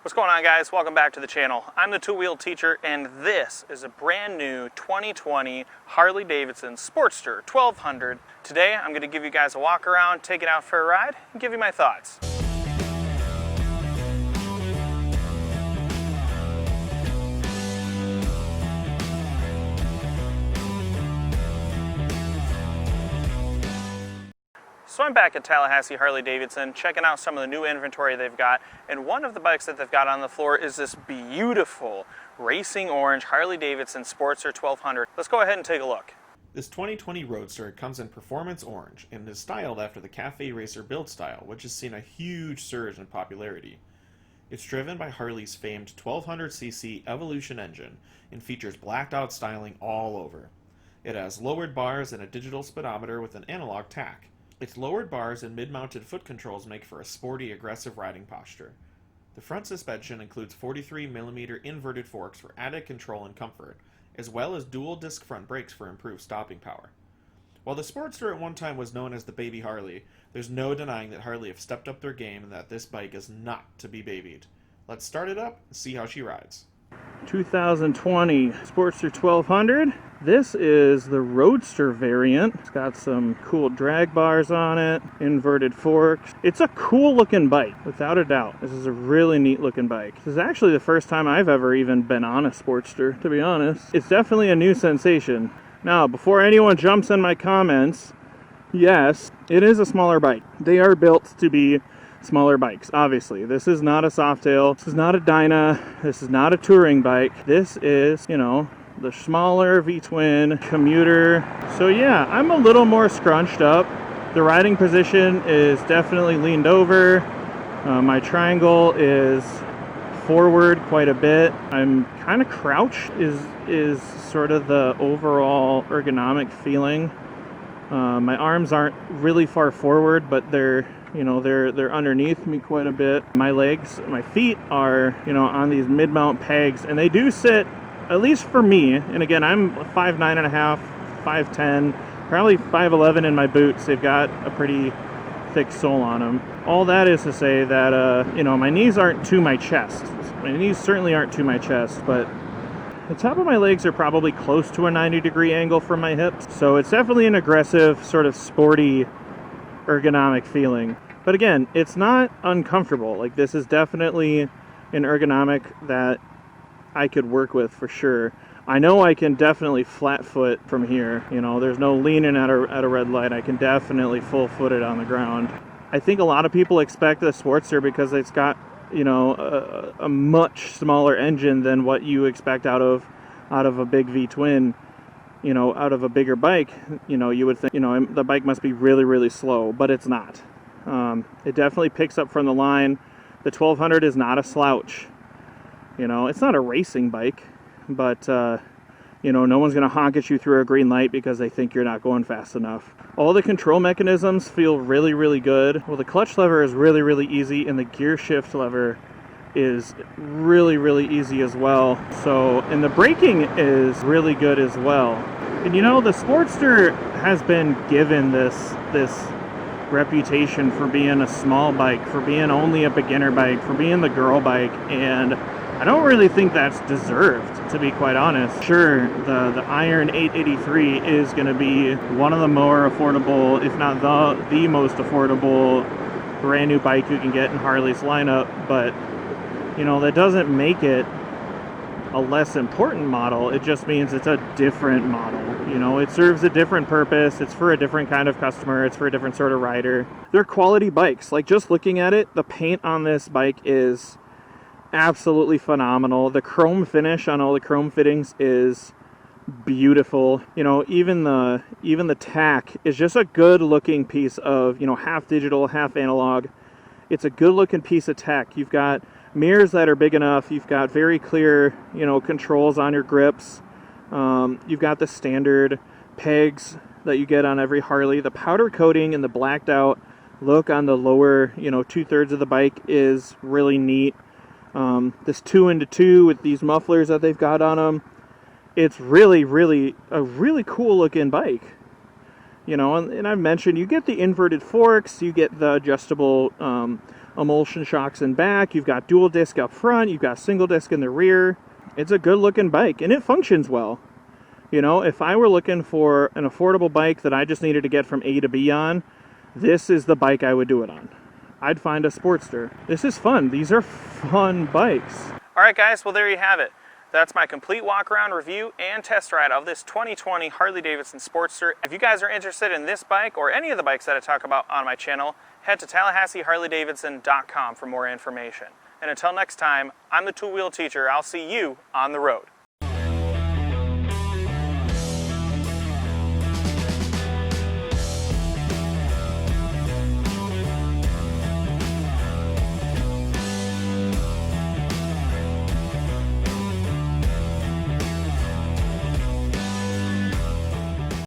What's going on, guys? Welcome back to the channel. I'm the two-wheel teacher, and this is a brand new 2020 Harley Davidson Sportster 1200. Today I'm going to give you guys a walk around, take it out for a ride, and give you my thoughts. So I'm back at Tallahassee Harley Davidson, checking out some of the new inventory they've got, and one of the bikes that they've got on the floor is this beautiful racing orange Harley Davidson Sportster 1200. Let's go ahead and take a look. This 2020 Roadster comes in performance orange and is styled after the Cafe Racer build style, which has seen a huge surge in popularity. It's driven by Harley's famed 1200cc Evolution engine and features blacked out styling all over. It has lowered bars and a digital speedometer with an analog tach. Its lowered bars and mid-mounted foot controls make for a sporty, aggressive riding posture. The front suspension includes 43mm inverted forks for added control and comfort, as well as dual disc front brakes for improved stopping power. While the Sportster at one time was known as the Baby Harley, there's no denying that Harley have stepped up their game and that this bike is not to be babied. Let's start it up and see how she rides. 2020 Sportster 1200. This is the Roadster variant. It's got some cool drag bars on it, inverted forks. It's a cool looking bike, without a doubt. This is a really neat looking bike. This is actually the first time I've ever even been on a Sportster, to be honest. It's definitely a new sensation. Now, before anyone jumps in my comments, yes, it is a smaller bike. They are built to be smaller bikes, obviously. This is not a Softail. This is not a Dyna. This is not a touring bike. This is, you know, the smaller V-twin commuter. So yeah, I'm a little more scrunched up. The riding position is definitely leaned over. My triangle is forward quite a bit. I'm kind of crouched is sort of the overall ergonomic feeling. My arms aren't really far forward, but they're underneath me quite a bit. My legs, my feet are, on these mid-mount pegs, and they do sit, at least for me, and again, I'm 5'9.5", 5'10", probably 5'11" in my boots. They've got a pretty thick sole on them. All that is to say that, my knees aren't to my chest. My knees certainly aren't to my chest, but the top of my legs are probably close to a 90-degree angle from my hips. So it's definitely an aggressive, sort of sporty, ergonomic feeling. But again, it's not uncomfortable. Like, this is definitely an ergonomic that I could work with for sure. I know I can definitely flat foot from here. There's no leaning at a red light. I can definitely full foot it on the ground. I think a lot of people expect the Sportster because it's got, a much smaller engine than what you expect out of a big V-twin. Out of a bigger bike, you would think, the bike must be really, really slow, but it's not. It definitely picks up from the line. The 1200 is not a slouch. It's not a racing bike, but, no one's going to honk at you through a green light because they think you're not going fast enough. All the control mechanisms feel really, really good. Well, the clutch lever is really, really easy, and the gear shift lever is really, really easy as well. So, and the braking is really good as well. And the Sportster has been given this reputation for being a small bike, for being only a beginner bike, for being the girl bike, and I don't really think that's deserved, to be quite honest. Sure, the Iron 883 is going to be one of the more affordable, if not the most affordable brand new bike you can get in Harley's lineup, but that doesn't make it a less important model. It just means it's a different model. It serves a different purpose. It's for a different kind of customer. It's for a different sort of rider. They're quality bikes. Like, just looking at it, the paint on this bike is absolutely phenomenal. The chrome finish on all the chrome fittings is beautiful. Even the tach is just a good looking piece of, half digital, half analog. It's a good looking piece of tech. You've got mirrors that are big enough. You've got very clear, controls on your grips. You've got the standard pegs that you get on every Harley. The powder coating and the blacked out look on the lower, 2/3 of the bike is really neat. This 2-into-2 with these mufflers that they've got on them, it's really, really a really cool looking bike. And I've mentioned, you get the inverted forks, you get the adjustable emulsion shocks in back, you've got dual disc up front, you've got single disc in the rear. It's a good looking bike and it functions well. You know, if I were looking for an affordable bike that I just needed to get from A to B on, this is the bike I would do it on. I'd find a Sportster. This is fun. These are fun bikes. All right, guys, well, there you have it. That's my complete walk-around review and test ride of this 2020 Harley-Davidson Sportster. If you guys are interested in this bike or any of the bikes that I talk about on my channel, head to TallahasseeHarleyDavidson.com for more information. And until next time, I'm the Two Wheel Teacher. I'll see you on the road.